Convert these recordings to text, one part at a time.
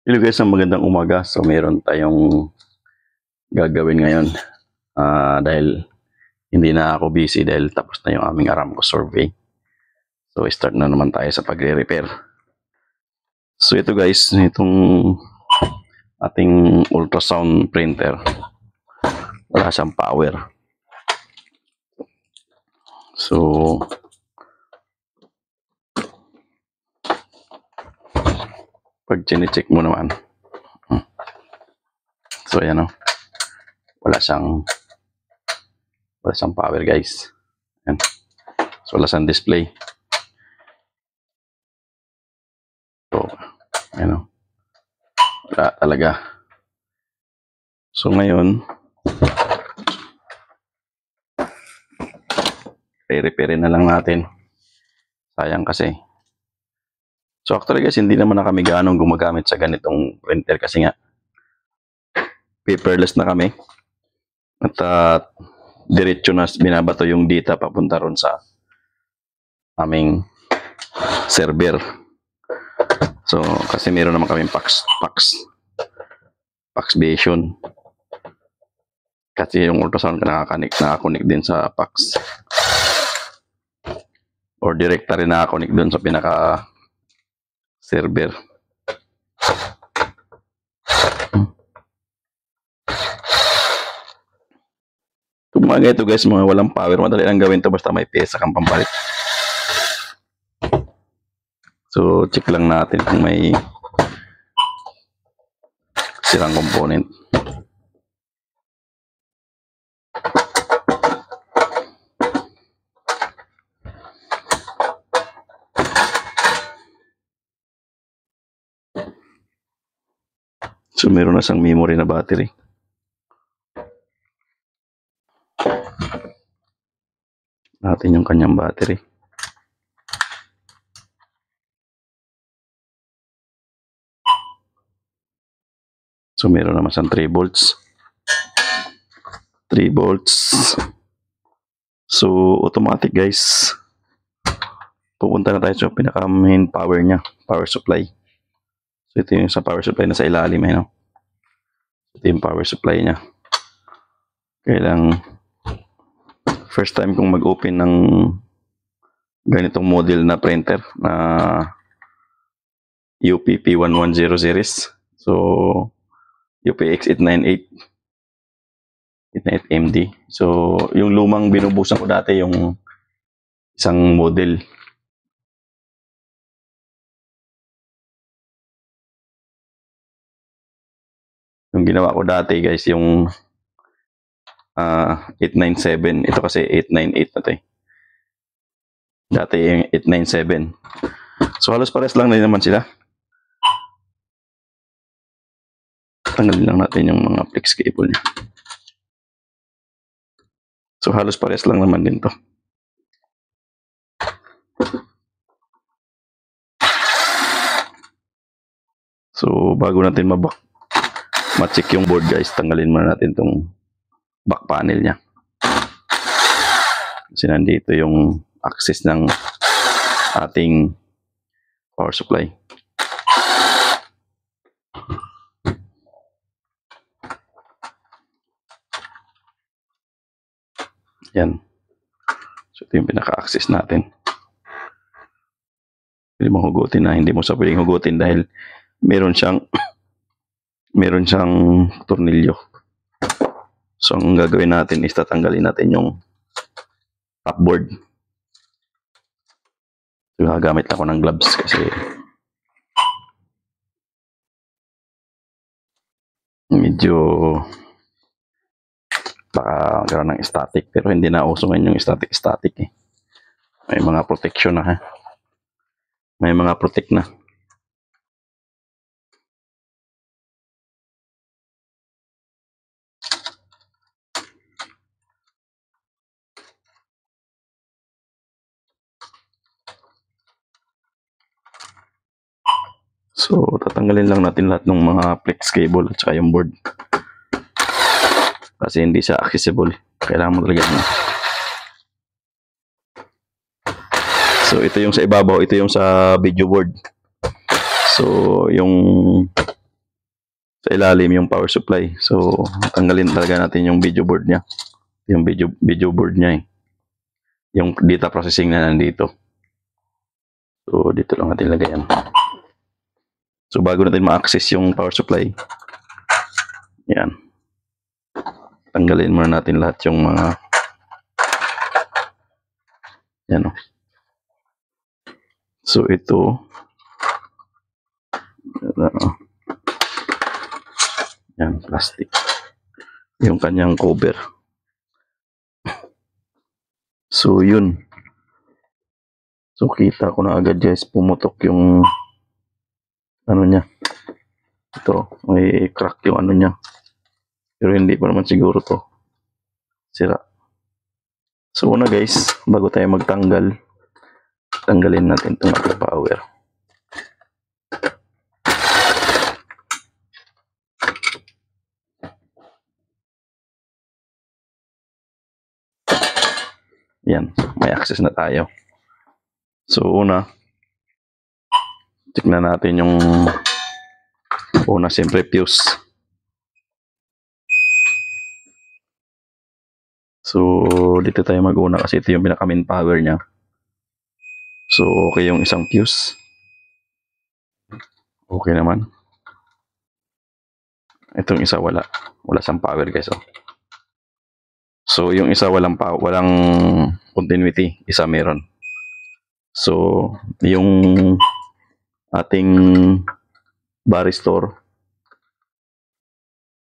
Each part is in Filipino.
Hello guys, ang magandang umaga. So meron tayong gagawin ngayon. Dahil hindi na ako busy dahil tapos na yung aming Aramco survey. So start na naman tayo sa pagre-repair. So ito guys, itong ating ultrasound printer. Wala siyang power. So pag chine-check mo naman. So ayan o. Wala siyang power guys. Ayan. So wala siyang display. So ayan o. Wala talaga. So ngayon, re-repairin na lang natin. Sayang kasi. So actually guys, hindi naman na kami gaano gumagamit sa ganitong printer kasi nga paperless na kami. At diretso na binabato yung data papunta ron sa aming server. So kasi meron naman kaming fax version. Kasi yung ultrasound nakakonect din sa fax. Or directory nakakonect dun sa pinaka server. Kung mga ito guys, mga walang power, madali lang gawin to basta may pyesa kang pampalit. So check lang natin kung may sirang component. So meron na siyang memory na battery. Natin yung kanyang battery. So meron naman siyang 3 volts. 3 volts. So automatic guys. Pupunta na tayo sa pinaka main power niya, power supply. So ito yung sa power supply na sa ilalim eh, no? Ito yung power supply niya. Kailang first time kong mag-open ng ganitong model na printer na UPP 110 series. So UPX 898 MD. So yung lumang binubusan ko dati yung isang model. Yung ginawa ko dati guys, yung 897. Ito kasi 898 na to eh. Dati yung 897. So halos pares lang din naman sila. Tanggalin lang natin yung mga flex cable niya. So halos pares lang naman din to. So bago natin ma-check yung board guys, tanggalin muna natin tong back panel niya. Kasi nandito yung access ng ating power supply. Yan. So ito yung pinaka-access natin. Hindi mo hugutin na, hindi mo sa pwedeng hugutin dahil meron siyang tornilyo. So ang gagawin natin is tatanggalin natin yung top board. So gagamit ako ng gloves kasi medyo baka gano'n ng static, pero hindi na uso ngayon yung static eh. May mga protection na ha. May mga protect na. So tatanggalin lang natin lahat ng mga flex cable at saka yung board. Kasi hindi siya accessible. Kailangan mo talaga na. So ito yung sa ibabaw, ito yung sa video board. So yung Sa ilalim yung power supply. So, tanggalin talaga natin yung video board niya. Yung video board niya eh. Yung data processing na nandito. So, dito lang natin lagay yan. So, bago natin ma-access yung power supply, yan. Tanggalin muna natin lahat yung mga yan o. So, ito yan, plastic. Yung kanyang cover. So, yun. So, kita ko na agad guys, pumutok yung ano niya. Ito, may crack yung ano niya. Pero hindi pa naman siguro to sira. So, una guys, bago tayo magtanggal, tanggalin natin itong ating power. Yan, may access na tayo. So, una, tignan natin yung una, siyempre fuse. So, dito tayo mag-una kasi ito yung pinaka-main power niya. So, okay yung isang fuse. Okay naman. Itong isa wala. Wala siyang power guys. Oh. So, yung isa walang continuity. Isa meron. So, yung ating varistor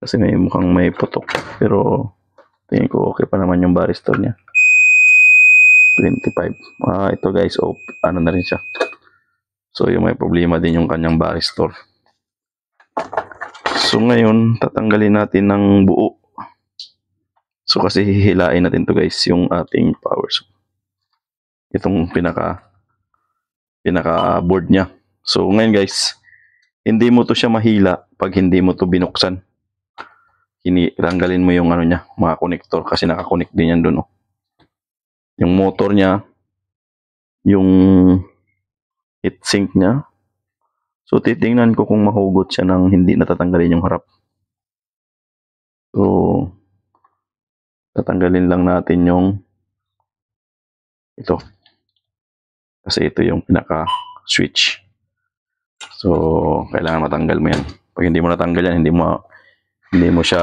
kasi mukhang may putok. Pero, tingin ko okay pa naman yung varistor niya. 25. Ito guys, ano na rin siya. So, yung may problema din yung kanyang varistor. So, ngayon, tatanggalin natin ng buo. So, kasi hihilain natin to guys, yung ating power supply. Itong pinaka board niya. So, ngayon guys, hindi mo to siya mahila pag hindi mo to binuksan. Tanggalin mo yung ano niya, mga connector kasi nakakonect din yan doon. Oh. Yung motor niya, yung heatsink niya. So, titingnan ko kung mahugot siya nang hindi natatanggalin yung harap. So, tatanggalin lang natin yung ito. Kasi ito yung pinaka-switch. So, kailangan matanggal mo yan. Pag hindi mo natanggal yan, hindi mo siya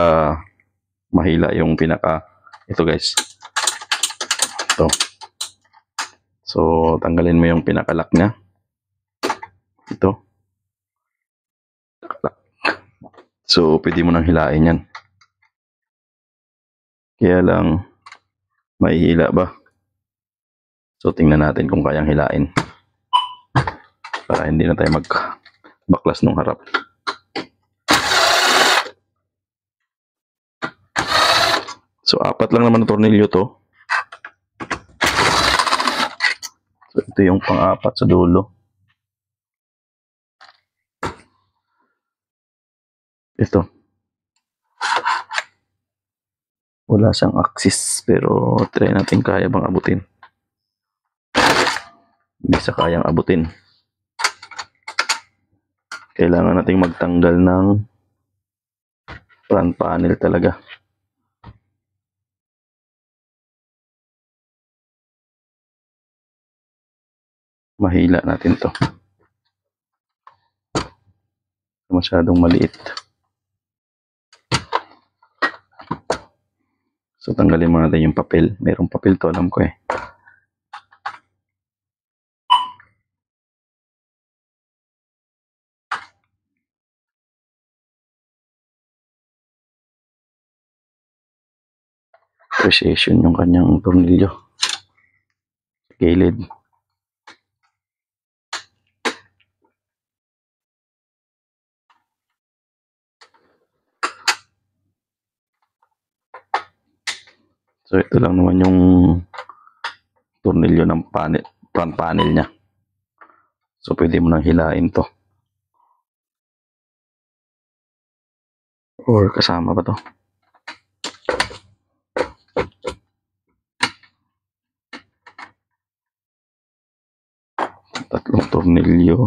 mahila yung ito guys. Ito. So, tanggalin mo yung pinaka-lock niya. Ito. So, pwede mo nang hilain yan. Kaya lang, mahihila ba? So, tingnan natin kung kayang hilain. Para hindi na tayo magbaklas nung harap. So, 4 lang naman ang tornilyo to. So, ito yung pang-4 sa dulo. Ito. Wala siyang axis, pero try natin kaya bang abutin. Hindi sa kayang abutin. Kailangan nating magtanggal ng front panel talaga. Mahila natin to. Masyadong maliit. So, tanggalin mo natin yung papel. Merong papel to, alam ko eh. Precision yung kanyang tornilyo. Gilid. So, ito lang naman yung tornilyo ng front panel niya. So, pwede mo nang hilain to. Or kasama ba to? Tatlong tornilyo.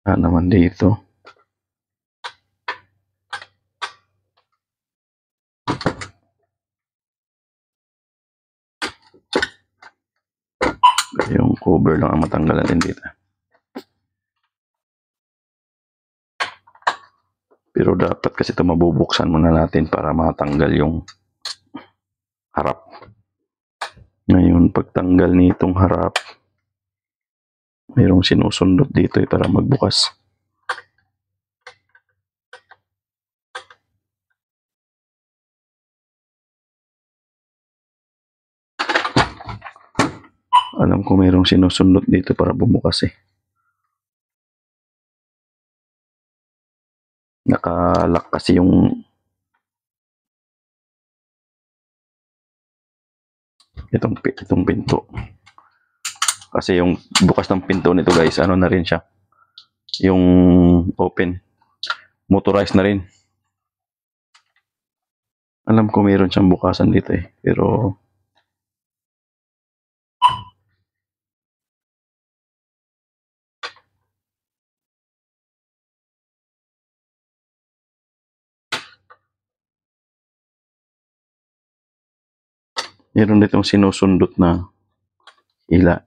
Naman dito. cover lang ang matanggal natin dito. Pero dapat kasi ito mabubuksan muna natin para matanggal yung harap. Ngayon, pagtanggal nitong harap, mayroong sinusundot dito para magbukas. Alam ko mayroong sinusundot dito para bumukas eh. Nakalock kasi itong pinto. Kasi yung bukas ng pinto nito guys, ano na rin siya. Yung open. Motorized na rin. Alam ko mayroon siyang bukasan dito eh. Pero mayroon ditong sinusundot na hila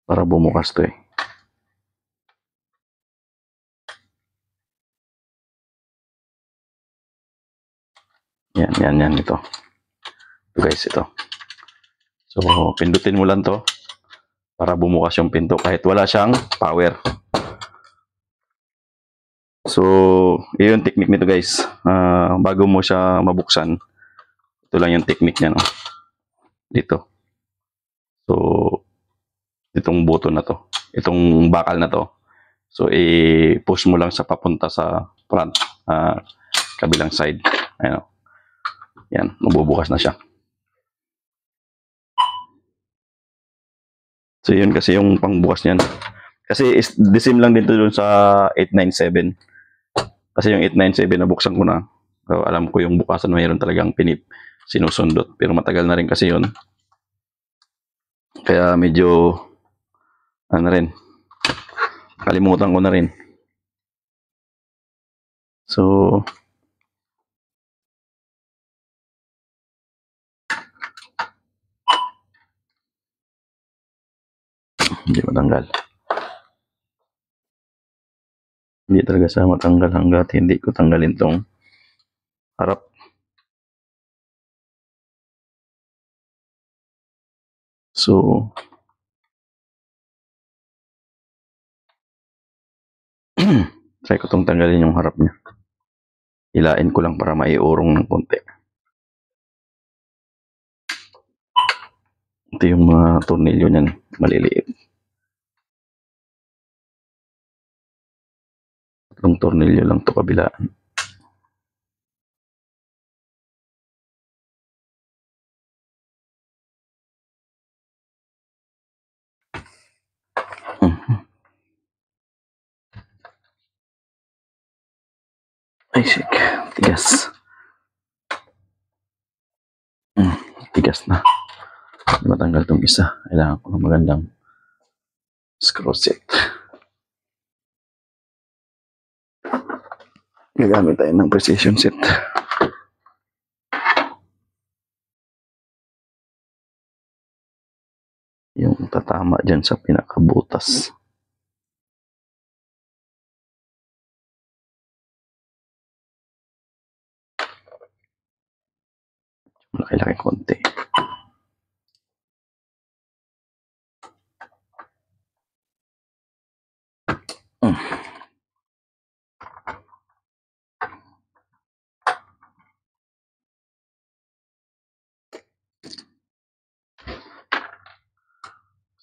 para bumukas to eh. Yan ito. Ito guys, ito. So, pindutin mo lang to para bumukas yung pinto kahit wala siyang power. So, yun yung technique nito guys. Bago mo siya mabuksan, ito lang yung technique niya, no? Dito. So, itong button na to, itong bakal na to. So, i-push mo lang sa papunta sa front, kabilang side. Ayan. Yan, mabubukas na siya. So, yun kasi yung pangbukas niyan. Kasi the same lang dito dun sa 897. Kasi yung 897 nabuksan ko na. So, alam ko yung bukasan mayroon talagang sinusundot. Pero matagal na rin kasi yun. Kaya medyo ano rin, kalimutan ko na rin. So, hindi matanggal. Hindi talaga siya matanggal hanggat hindi ko tanggalin tong harap. So, try ko tong tanggalin yung harap niya. Hilain ko lang para maiurong ng konti. Ito yung mga tornilyo niyan, maliliit. Tatlong tornilyo lang to kabilaan. Ay, shit. Tigas. Tigas na. Matanggal tong isa. Kailangan ko ng magandang screw set. Gagamit tayo ng precision set. Yung tatama dyan sa pinakabutas. Laki-laki konti.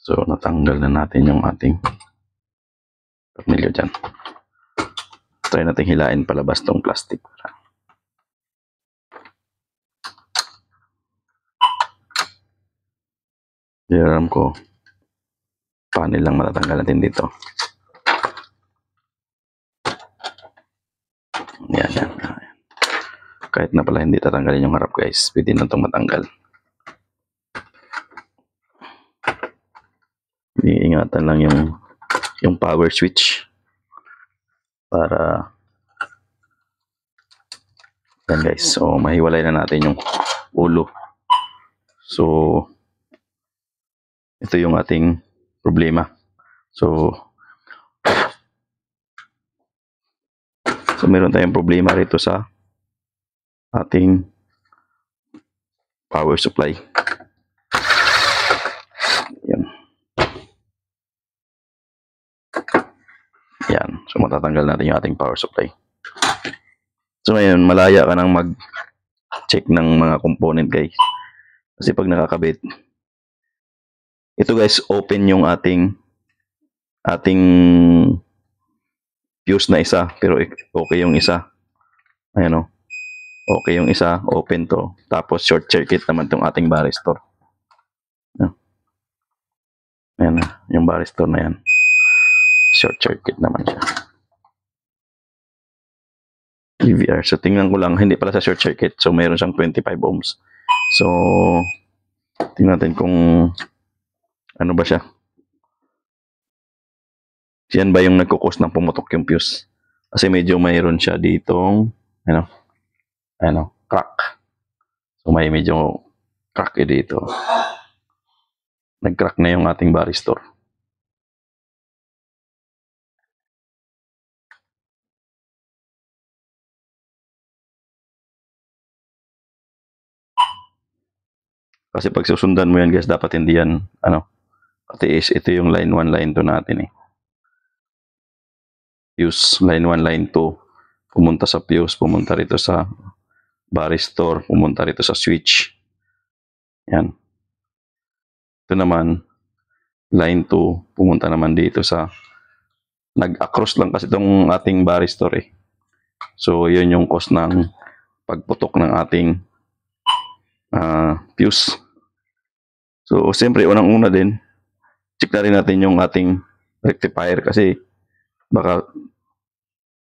So, natanggal na natin yung ating tornilyo dyan. Try natin hilain palabas tong plastic. Alam ko paano lang matatanggal natin dito. Yan. Kahit na pala hindi tatanggalin yung harap guys, pwede na itong matanggal. Iingatan lang yung power switch para yan guys. So mahiwalay na natin yung ulo. So ito yung ating problema. So meron tayong problema rito sa ating power supply. Yan. Yan. So matatanggal natin yung ating power supply. So ngayon, malaya ka nang mag-check ng mga component, guys. Kasi pag nakakabit, ito guys, open yung ating fuse na isa, pero okay yung isa. Ayan o. Okay yung isa, open to. Tapos short circuit naman tong ating varistor. Ayan na, yung varistor na yan. Short circuit naman siya. EVR. So tingnan ko lang, hindi pala sa short circuit. So mayroon siyang 25 ohms. So tingnan natin kung ano ba siya. Yan ba yung nagkukos ng pumutok yung fuse? Kasi medyo mayroon siya ditong crack. So may medyo crack dito. Nag-crack na yung ating varistor. Kasi pag susundan mo yan guys, dapat hindi yan, katiis. Ito yung line 1, line 2 natin eh. Fuse, line 1, line 2. Pumunta sa fuse, pumunta rito sa varistor, pumunta rito sa switch. Yan. Ito naman, line 2, pumunta naman dito sa, nag-across lang kasi itong ating varistor eh. So, yun yung cause ng pagputok ng ating fuse. So, siyempre, unang-una din, check na rin natin yung ating rectifier kasi baka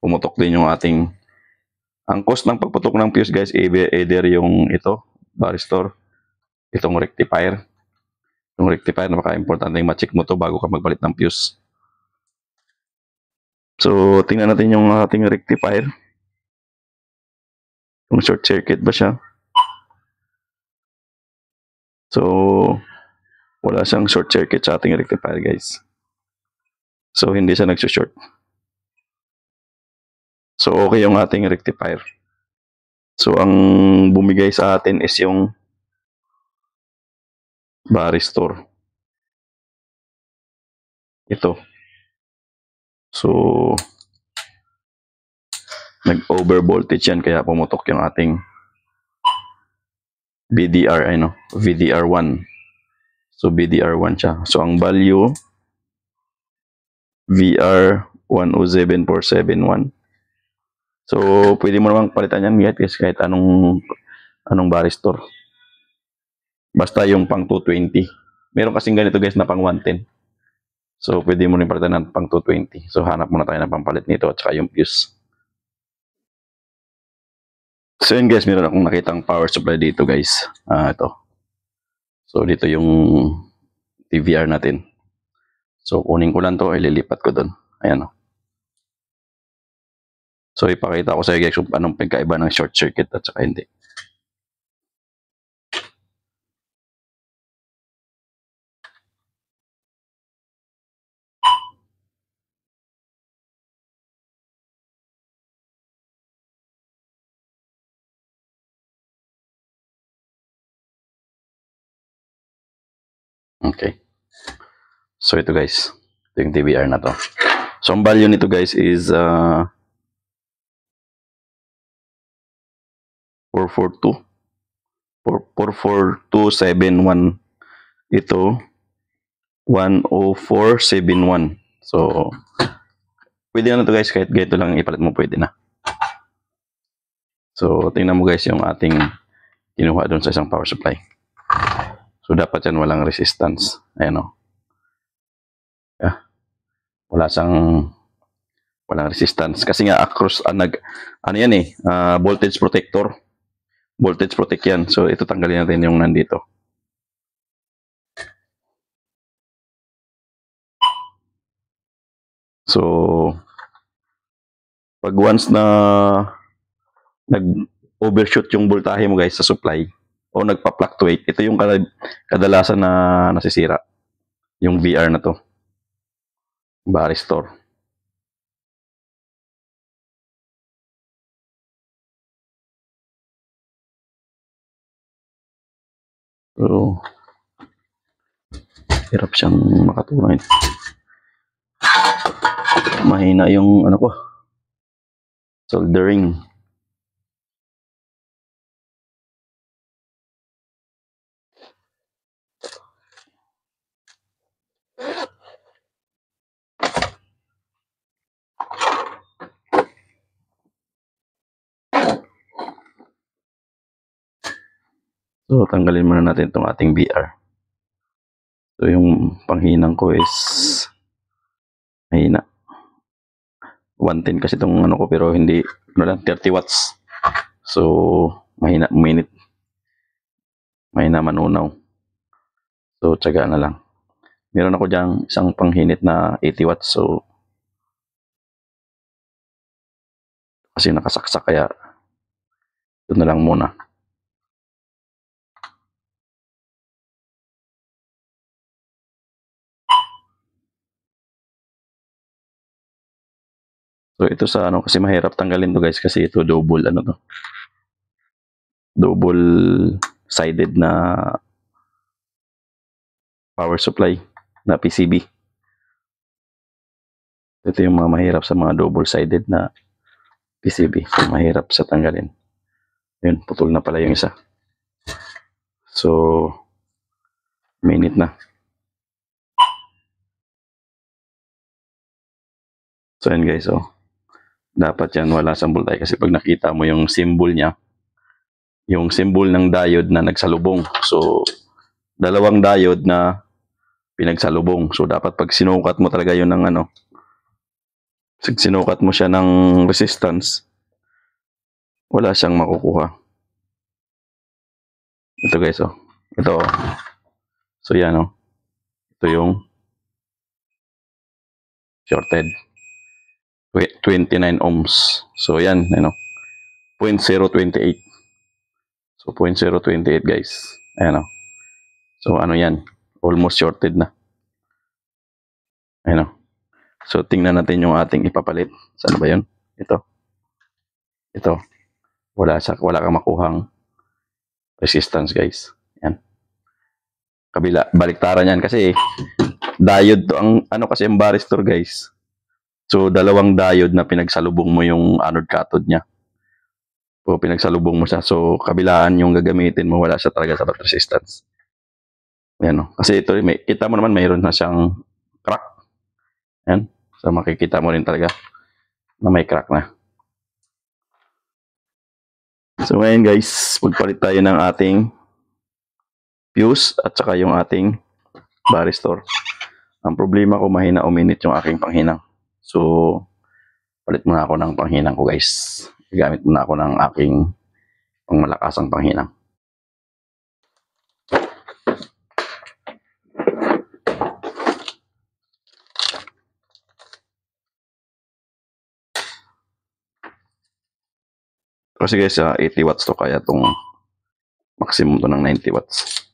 pumutok din yung ating, ang cause ng pagputok ng fuse guys, either yung ito, varistor, itong rectifier. Yung rectifier, napaka-importante yung ma-check mo to bago ka magpalit ng fuse. So, tingnan natin yung ating rectifier. Kung short circuit ba siya. So, wala siyang short circuit sa ating rectifier guys. So, hindi siya nagsushort. So, okay yung ating rectifier. So, ang bumigay sa atin is yung varistor. Ito. So, nag-over voltage yan kaya pumutok yung ating VDR, VDR1. So, VDR1 siya. So, ang value, VR107471. So, pwede mo namang palitan yan guys kahit anong varistor. Basta yung pang 220. Meron kasing ganito guys na pang 110. So, pwede mo rin palitan ng pang 220. So, hanap muna tayo ng pampalit nito at saka yung fuse. So, yun guys, meron akong nakitang power supply dito guys. Ito. So, dito yung TVR natin. So, kunin ko lang to, ililipat ko doon. Ayan o. So, ipakita ko sa iyo guys kung anong pagkaiba ng short circuit at saka hindi. Okay. So, ito guys. Ito yung TVR na to. So, ang value nito guys is 44271. Ito 10471. So, pwede na to guys, kahit ganito lang ipalit mo, pwede na. So, tingnan mo guys yung ating kinuha doon sa isang power supply. So, dapat yan walang resistance. Ayan o. Walang resistance. Kasi nga, across, yan eh, voltage protector. Voltage protect yan. So, ito tanggalin natin yung nandito. So, pag once na nag-overshoot yung voltahe mo guys sa supply o nagpa-fluctuate, ito yung kadalasan na nasisira. yung VR na to, Varistor. So, hirap siyang makatunaw. Mahina yung ano ko, soldering. So, tanggalin muna natin itong ating VR. So, yung panghinang ko is mahina. 110 kasi itong ano ko, pero hindi, ano lang, 30 watts. So, mahina, minute. Mahina manunaw. So, tsaga na lang. Meron ako dyan isang panghinit na 80 watts. So, kasi nakasaksak, kaya ito na lang muna. So, ito sa ano, kasi mahirap tanggalin to guys, kasi ito double, ano to, double sided na power supply na PCB. Ito yung mga mahirap sa mga double sided na PCB. So, mahirap sa tanggalin. Yun, putol na pala yung isa. So, minute na. So, yun guys, oh. Dapat yan wala sa voltage, kasi pag nakita mo yung symbol niya, yung symbol ng diode na nagsalubong. So, dalawang diode na pinagsalubong. So, dapat pag sinukat mo talaga yun ng ano, sinukat mo siya ng resistance, wala siyang makukuha. Ito guys, oh. Ito, oh. So, yan, oh. Ito yung shorted. 29 ohms. So, yan, ano, 0.028. So, 0.028 guys. Ayan, oh. So, ano yan? Almost shorted na. Ayan, oh. So, tingnan natin yung ating ipapalit. Saan ba yun? Ito. Ito. Wala kang makuhang resistance guys. Yan. Kabila, baliktaran yan kasi diode to. Ang ano kasi ang varistor guys. So, dalawang diode na pinagsalubong mo yung anode cathode niya. So, pinagsalubong mo siya. So, kabilaan yung gagamitin mo, wala siya talaga sa resistance. Yan, no? Kasi ito, kita mo naman mayroon na siyang crack. Yan. So, makikita mo rin talaga na may crack na. So, ngayon guys, magpalit tayo ng ating fuse at saka yung ating varistor. Ang problema ko, mahina uminit yung aking panghinang. So, palit muna ako ng panghinang ko guys. Gamit muna ako ng aking pangmalakasang panghinang. Kasi guys, 80 watts to, kaya itong maximum to ng 90 watts.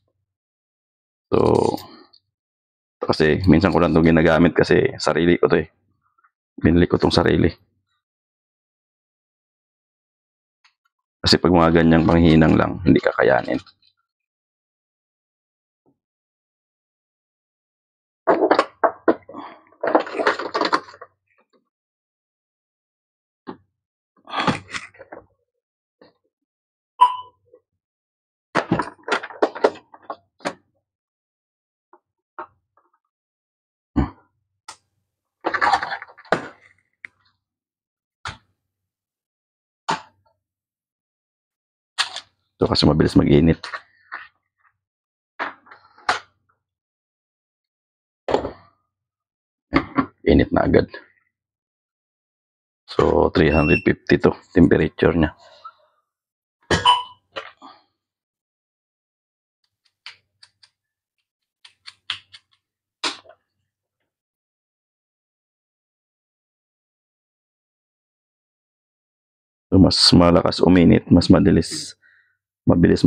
So, kasi minsan ko lang itong ginagamit kasi sarili ko to eh. Binili ko itong sarili. Kasi pag mga ganyang panghinang lang, hindi kakayanin. So, kasi mabilis mag-init. Init na agad. So, 350 to temperature niya. So, mas malakas uminit, mas mabilis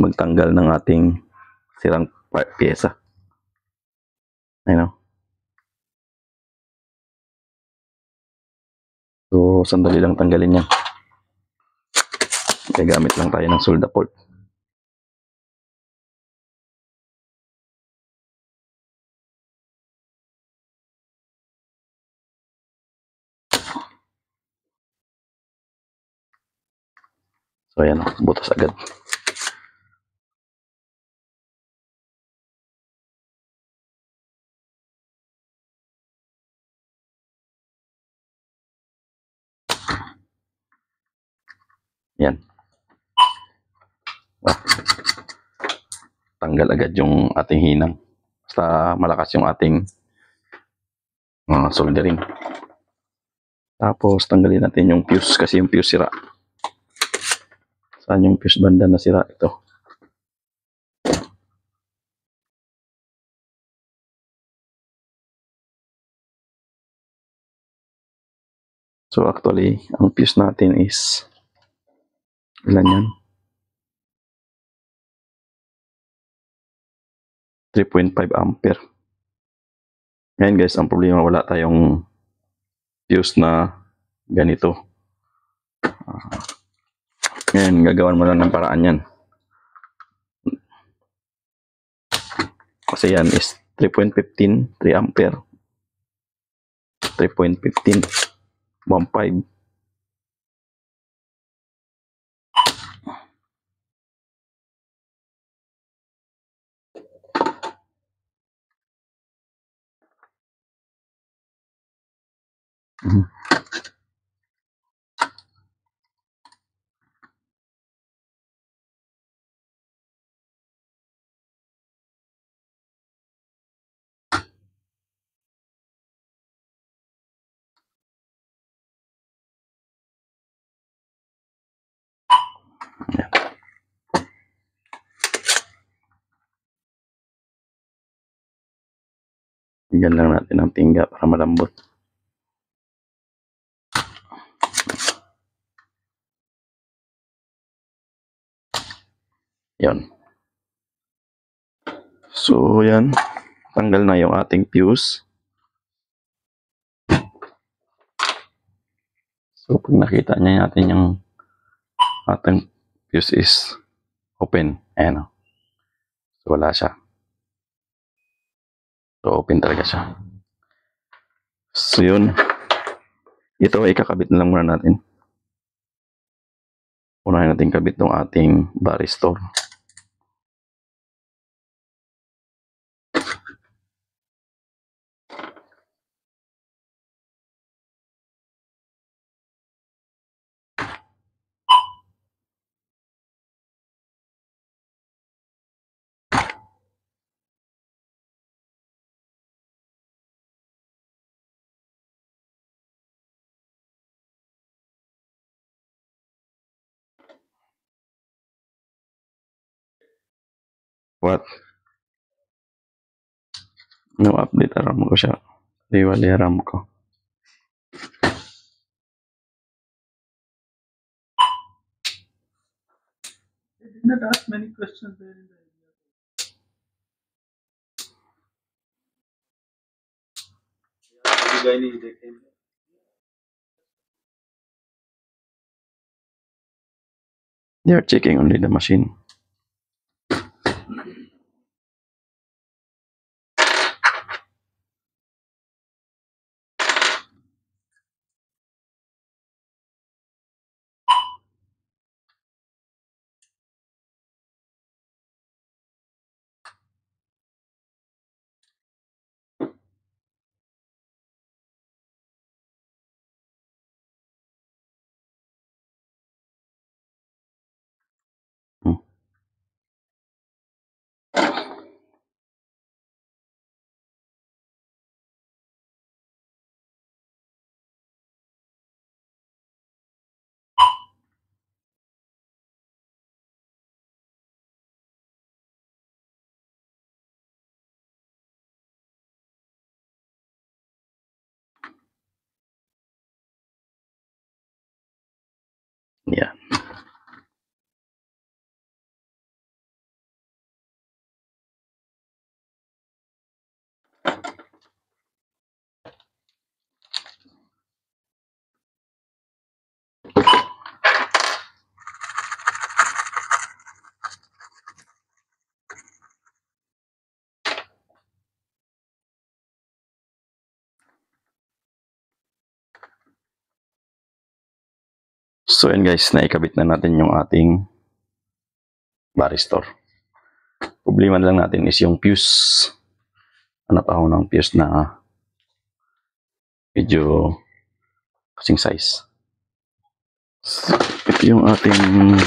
magtanggal ng ating sirang pyesa. Ayun, no? So, sandali lang tanggalin yan. Gagamit lang tayo ng solda port. So, ayan, butas agad. Yan. Tanggal agad yung ating hinang. Basta malakas yung ating soldering. Tapos, tanggalin natin yung fuse kasi yung fuse sira. Saan yung fuse banda na sira? Ito. So, actually, ang fuse natin is ilan yan? 3.5 ampere. Ngayon guys, ang problema wala tayong fuse na ganito. Ngayon, gagawan mo lang ng paraan yan. Kasi yan is 3.15, 3 ampere. 3.15, 1.5. Bigyan lang natin ng pingga para malambot. Yan. So, yan. Tanggal na yung ating fuse. So, pag nakita niya natin yung ating fuse is open. Ayan o. So, wala siya. So, open talaga siya. So, yun. Ito ay kakabit na lang muna natin. Unahin natin kabit ng ating varistor. What? No update RAM ko siya. Di wali RAM ko. They did not ask many questions there in the area. They are checking only the machine. Hmm. Yeah. So yan guys, naikabit na natin yung ating varistor. Problema lang natin is yung fuse. Hanap ako ng fuse na medyo kasing size. So, ito yung ating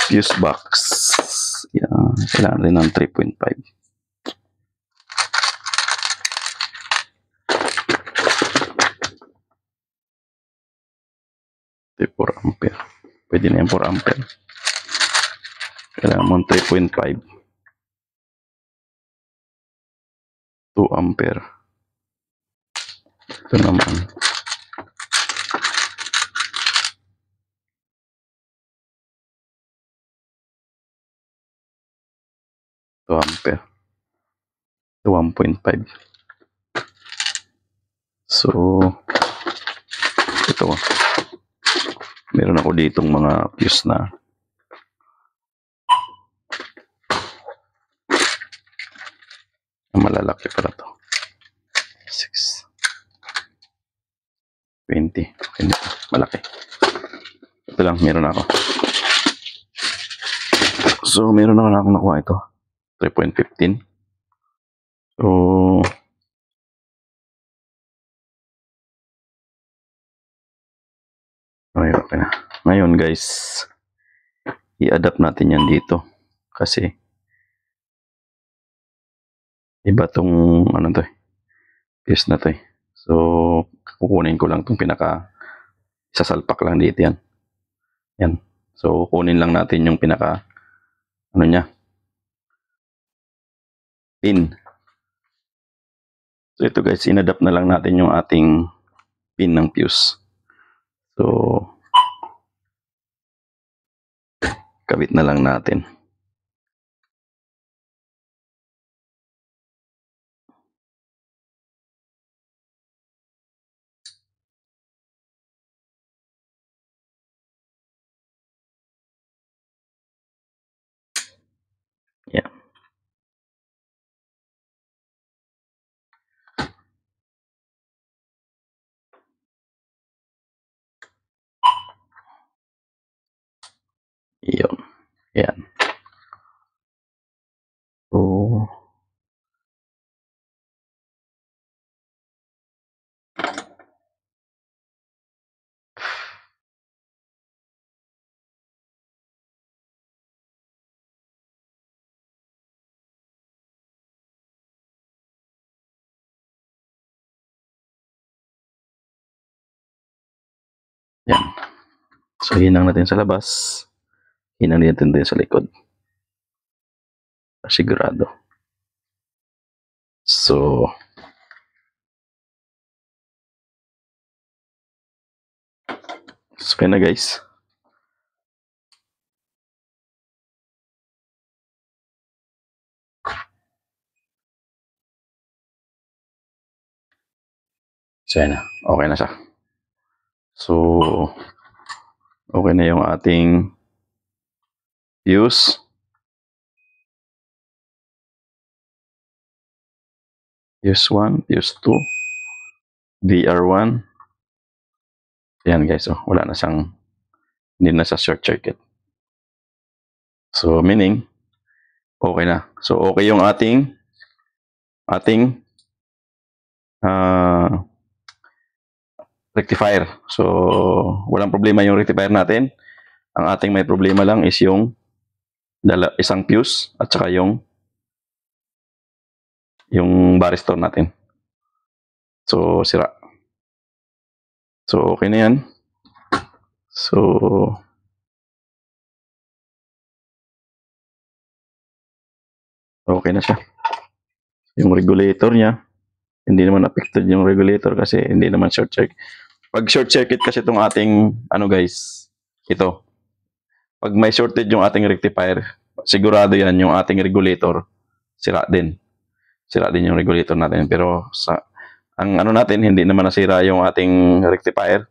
fuse box. Yan, kailangan rin ng 3.5. Ito 4 ampere. Pwede na yung 4 ampere. Kailangan mo 3.5. 2 ampere. Ito naman. Ampere. 1.5. So, ito. Meron ako ditong mga fuse na malalaki para to. 6. 20. Okay, malaki. Ito lang, meron ako. So, meron ako na akong nakuha ito. 3.15. So, okay na. Ngayon guys, i-adapt natin yan dito. Kasi, iba tong, ano to eh, fuse na to eh. So, kukunin ko lang tong isasalpak lang dito yan. Yan. So, kunin lang natin yung ano niya, pin. So, ito guys, in-adapt na lang natin yung ating pin ng fuse. So, kabit na lang natin. Yan. Yun. Yan. So, yan. So, hinang natin sa labas. Hinang natin din sa likod. Sigurado. So, okay na guys. So, yan na. Okay na siya. So, okay na yung ating fuse. Fuse 1, fuse 2, VR1. Yan guys, oh, wala na siyang, hindi na siya short circuit. So, meaning, okay na. So, okay yung ating rectifier. So, walang problema yung rectifier natin. Ang ating may problema lang is yung isang fuse at saka yung varistor natin. So, sira. So, okay na yan. So, okay na siya. Yung regulator niya, hindi naman affected yung regulator kasi hindi naman short circuit. Pag short circuit kasi itong ating, ano guys, ito. Pag may shorted yung ating rectifier, sigurado yan yung ating regulator, sira din. Sira din yung regulator natin. Pero ang ano natin, hindi naman nasira yung ating rectifier.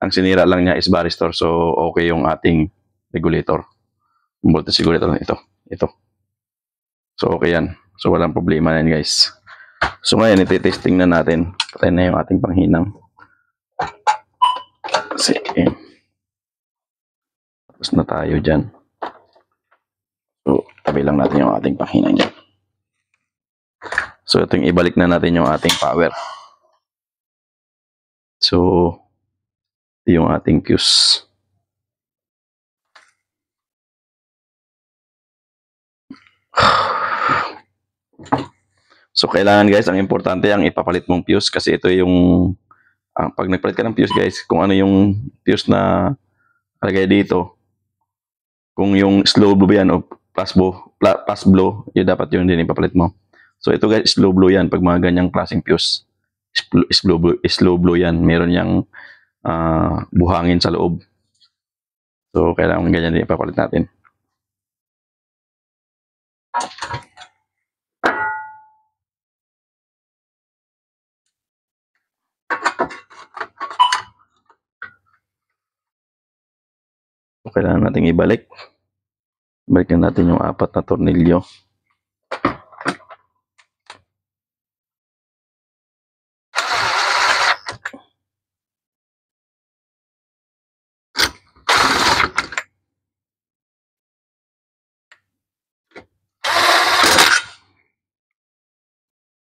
Ang sinira lang niya is varistor. So, okay yung ating regulator. Yung voltage regulator na ito. So, okay yan. So, walang problema yan guys. So, ngayon, iti-testing na natin. Patay na yung ating panghinang. Kasi, Tapos na tayo dyan. So, tabi lang natin yung ating pakina niya. So, ito yung ibalik na natin yung ating power. So, ito yung ating fuse. So, kailangan guys, ang importante ang ipapalit mong fuse kasi ito yung pag nagpalit ka ng fuse guys, kung ano yung fuse na lagay dito, kung yung slow blow yan o fast blow, yun dapat yun din ipapalit mo. So, ito guys, slow blow yan pag mga ganyang klaseng fuse. Slow blow yan. Meron yang buhangin sa loob. So, kailangan ganyan din ipapalit natin. So, kailangan natin ibalik. Balikan natin yung 4 na tornilyo.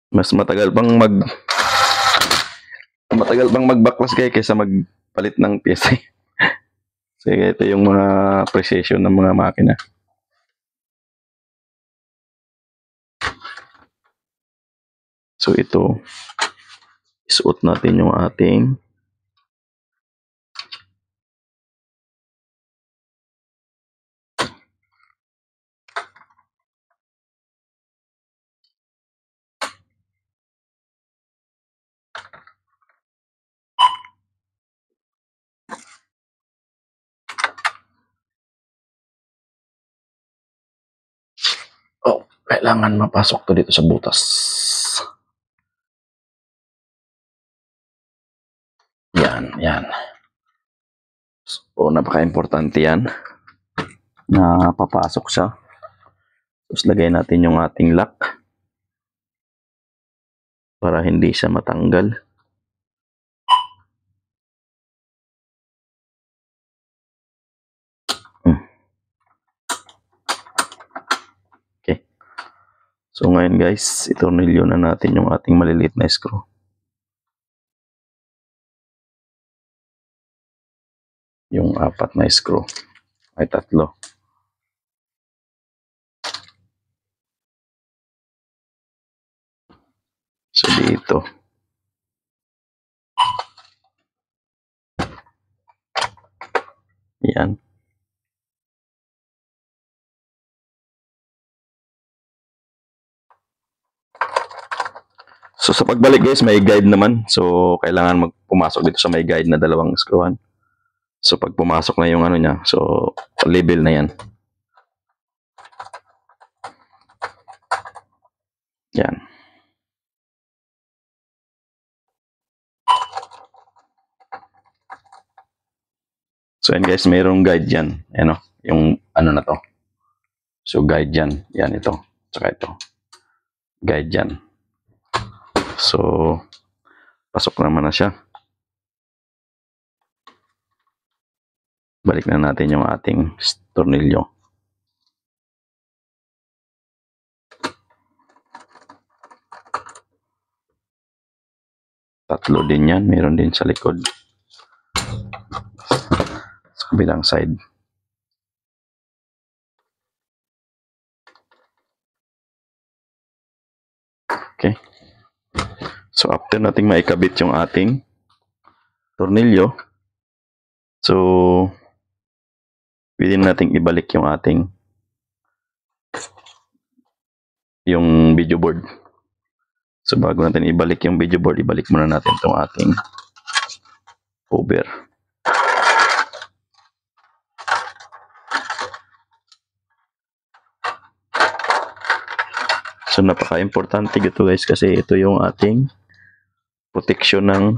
Mas matagal pang magbaklas kayo kaysa magpalit ng pyesa. So, ito yung mga precision ng mga makina. So, ito, isuot natin yung ating kailangan mapasok to dito sa butas. Yan. So, napaka-importante yan na papasok siya. Tapos lagay natin yung ating lock para hindi siya matanggal. Okay. So ngayon guys, itornilyo na natin yung ating maliliit na screw. Yung 4 na screw. Ay 3. So dito. Yan. So sa pagbalik guys, may guide naman. So kailangan pumasok dito sa may guide na 2 screwan. So pag pumasok na yung ano niya, so level na yan. Yan. So yan guys, mayroong guide yan. Ano, yung ano na to. So guide yan. Yan ito. Tsaka ito. Guide yan. So, pasok naman na siya. Balik na natin yung ating tornilyo. Tatlo din yan. Meron din sa likod. Sa kabilang side. Okay. So, after nating maikabit yung ating tornilyo, so, pwede nating ibalik yung ating video board. So, bago natin ibalik yung video board, ibalik muna natin itong ating cover. So, napaka-importante ito guys kasi ito yung ating protection ng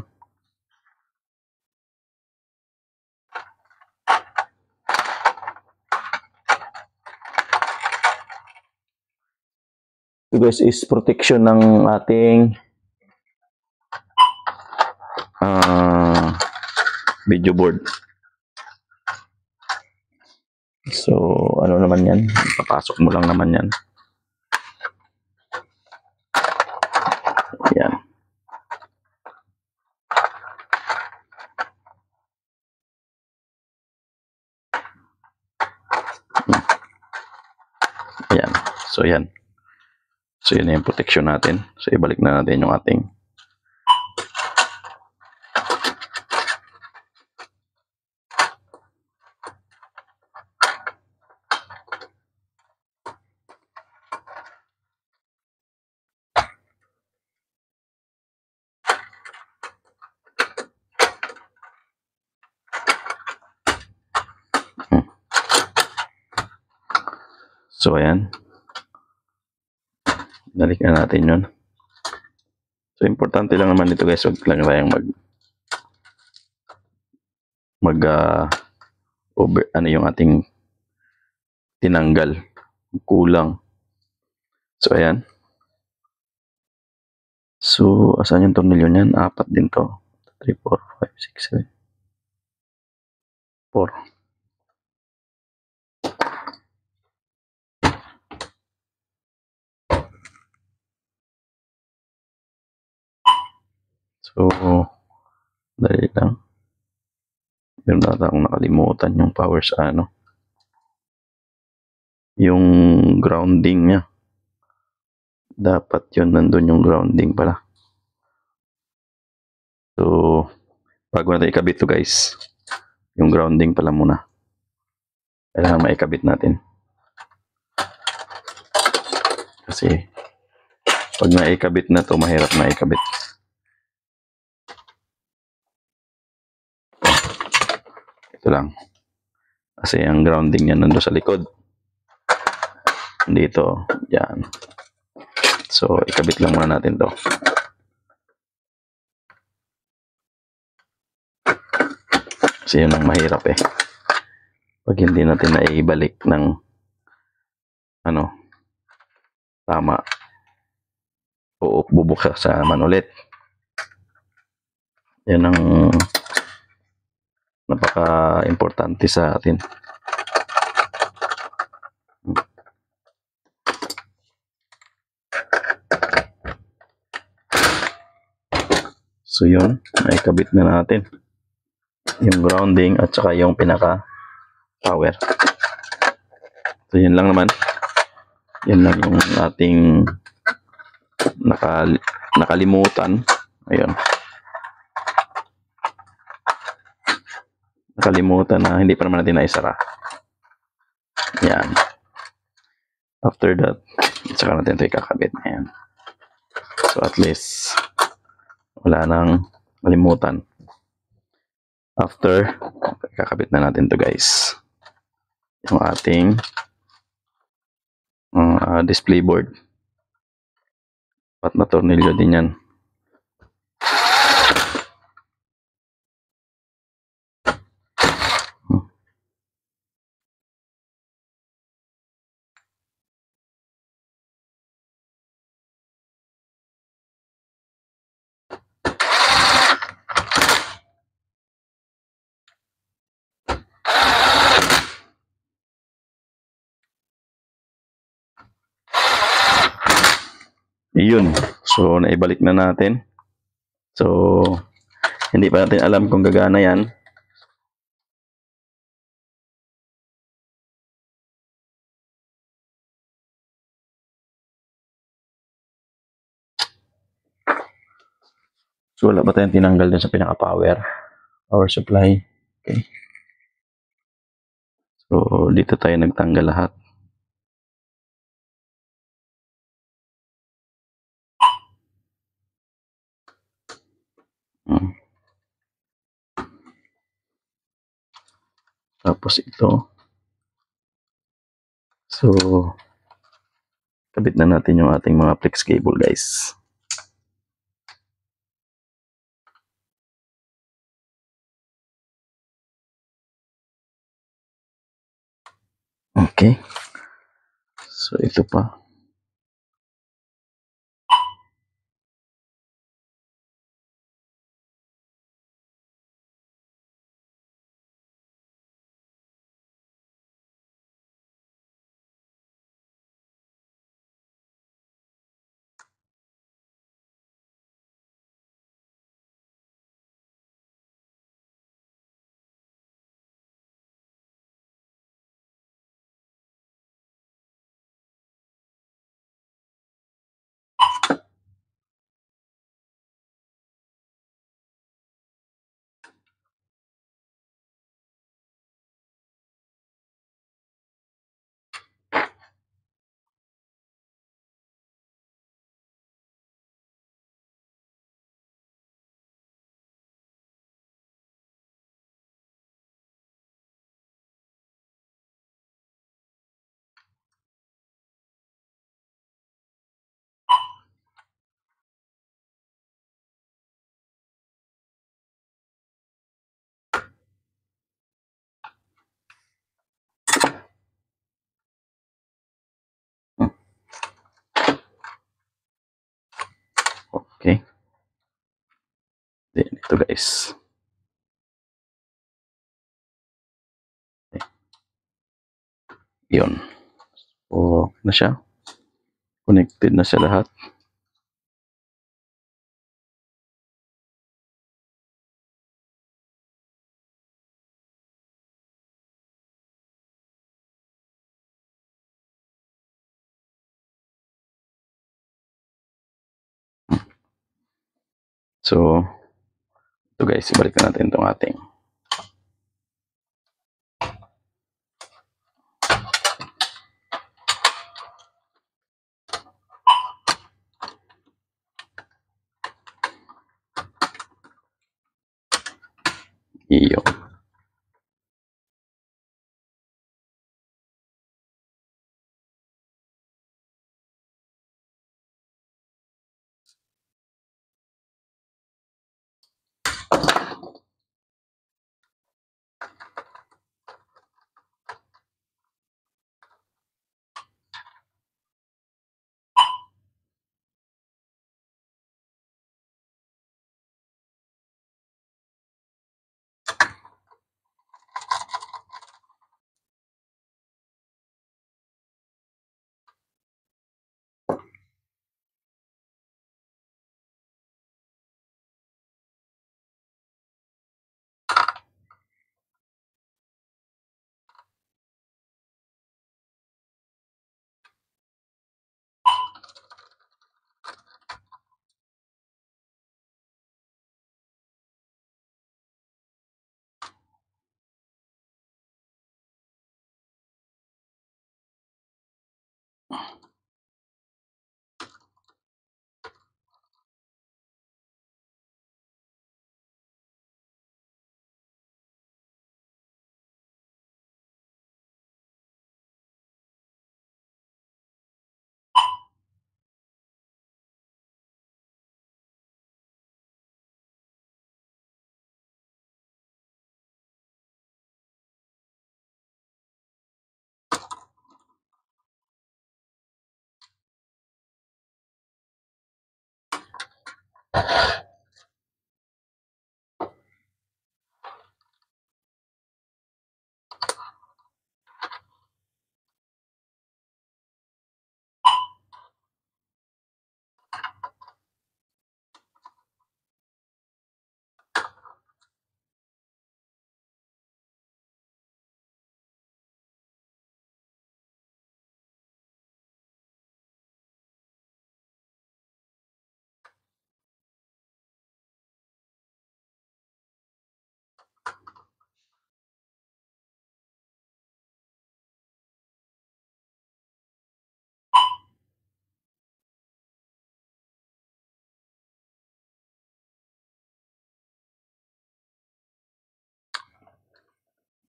ito guys is protection ng ating video board. So, ano naman yan? Papasok mo lang naman yan. Yan. Ayan. So, yan. So, yun na yung protection natin. So, ibalik na natin yung ating So, ayan. Balik na natin yun. So, importante lang naman dito guys. Huwag lang tayong over, ano yung ating tinanggal. Kulang. So, ayan. So, asan yung tornilyo niyan? 4 din to. 3, 4, 5, 6, 7. 4. So, dali lang. Meron na akong nakalimutan yung power sa ano. Yung grounding niya. Dapat yun, nandun yung grounding pala. So, bago natin ikabit to guys, yung grounding pala muna. Kailangan maikabit natin. Kasi, pag naikabit na to, mahirap na ikabit. Ito lang. Kasi ang grounding niya nandun sa likod. Dito, yan. So, ikabit lang muna natin to. Kasi yun ang mahirap eh. Pag hindi natin naibalik ng ano, tama, o bubuksa sa naman ulit. Yan ang napaka-importante sa atin. So yun, naikabit na natin yung grounding at saka yung pinaka power. So yun lang naman. Yun lang yung ating nakalimutan. Ayun. Nakalimutan na hindi pa naman natin naisara. Yan. After that, saka natin ito ikakabit. Ayan. So at least wala nang malimutan. After, kakabit na natin to guys. Yung ating display board. At na tornilyo din yan. Iyon. So, naibalik na natin. So, hindi pa natin alam kung gagana yan. So, wala pa tayong tinanggal dun sa pinaka-power. Power supply. Okay. So, dito tayo nagtanggal lahat. Tapos ito. So, kabit na natin yung ating mga flex cable guys. Okay. So, ito pa. Okay. Then, ito guys. Okay. Yun. So, na siya. Connected na siya lahat. So, ito guys, ibalik na natin itong ating iyo.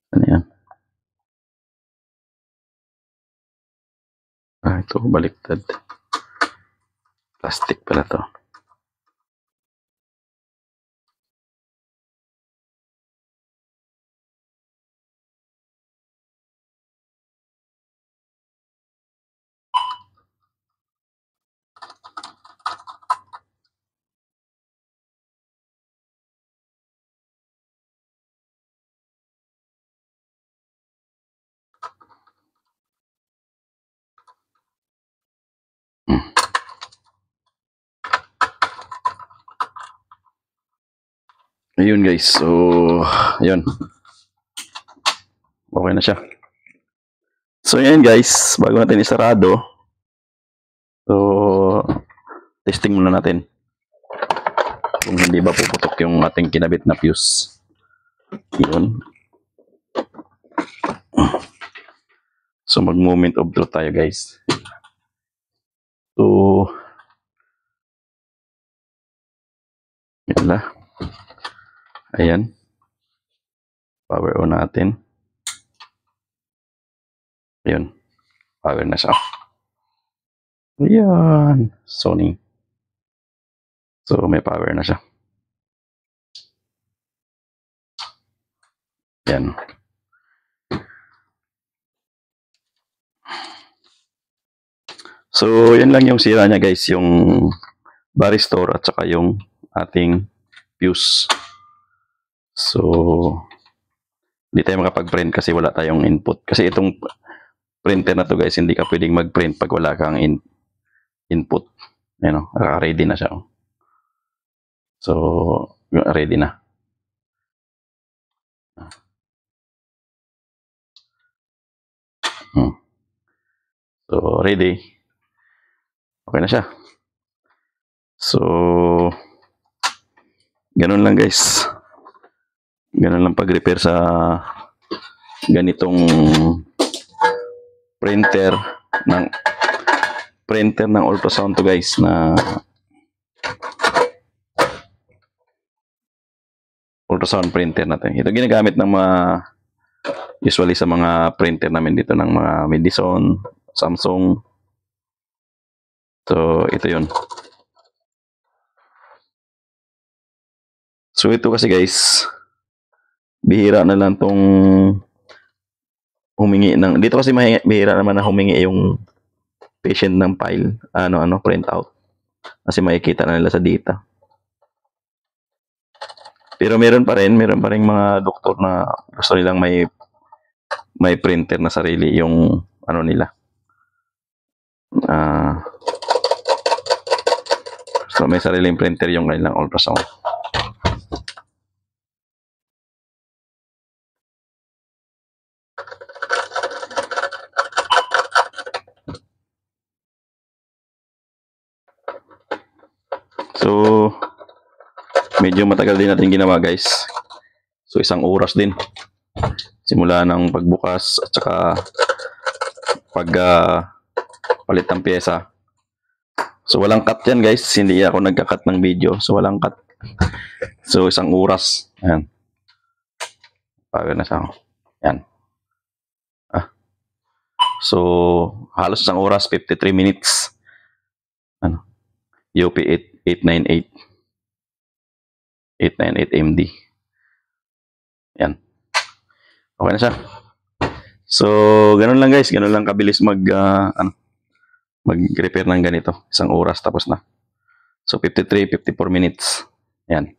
Ano yan? Ito, baliktad. Plastic pala to. Ayun guys, so ayun. Okay na siya. So yan guys, bago natin isarado, so testing muna natin kung hindi ba puputok yung ating kinabit na fuse. Yun. So mag-moment of truth tayo guys. So yun lang. Ayan. Power on natin. Ayun. Power na siya. Ayan. Sony. So may power na siya. Ayan. So yan lang yung sira niya guys. Yung varistor at saka yung ating fuse. So, hindi tayo makapag-print kasi wala tayong input. Kasi itong printer na to guys, hindi ka pwedeng mag-print pag wala kang input. Ayan o, ready na siya. So, ready na. So, ready. Okay na siya. So, ganun lang guys. Ganun lang pag-repair sa ganitong printer ng ultrasound to guys na ultrasound printer natin. Ito ginagamit ng mga usually sa mga printer namin dito ng mga Madison, Samsung. So, ito yun. So, ito kasi guys, bihira na lang tong humingi ng, dito kasi bihira naman na humingi yung patient ng file, print out. Kasi makikita na nila sa data. Pero meron pa rin mga doktor na gusto nilang may printer na sarili yung nila. So may sariling printer yung kanilang ultrasound. So medyo matagal din natin ginawa guys. So 1 oras din. Simula ng pagbukas at saka palit ng pyesa. So walang cut yan guys. Hindi ako nagka-cut ng video. So walang cut. So 1 oras. Ayan. Paga na siya. Ayan. So halos 1 oras, 53 minutes. UP 898 MD. Yan. Okay na siya. So, ganun lang guys. Ganun lang kabilis mag-repair ng ganito. 1 oras tapos na. So, 54 minutes. Yan.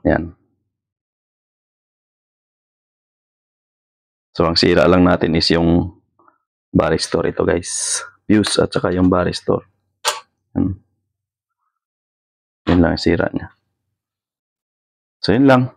Yan. So, ang sira lang natin is yung varistor ito guys. Fuse at saka yung varistor. Yan lang ang sira niya. So, yun lang.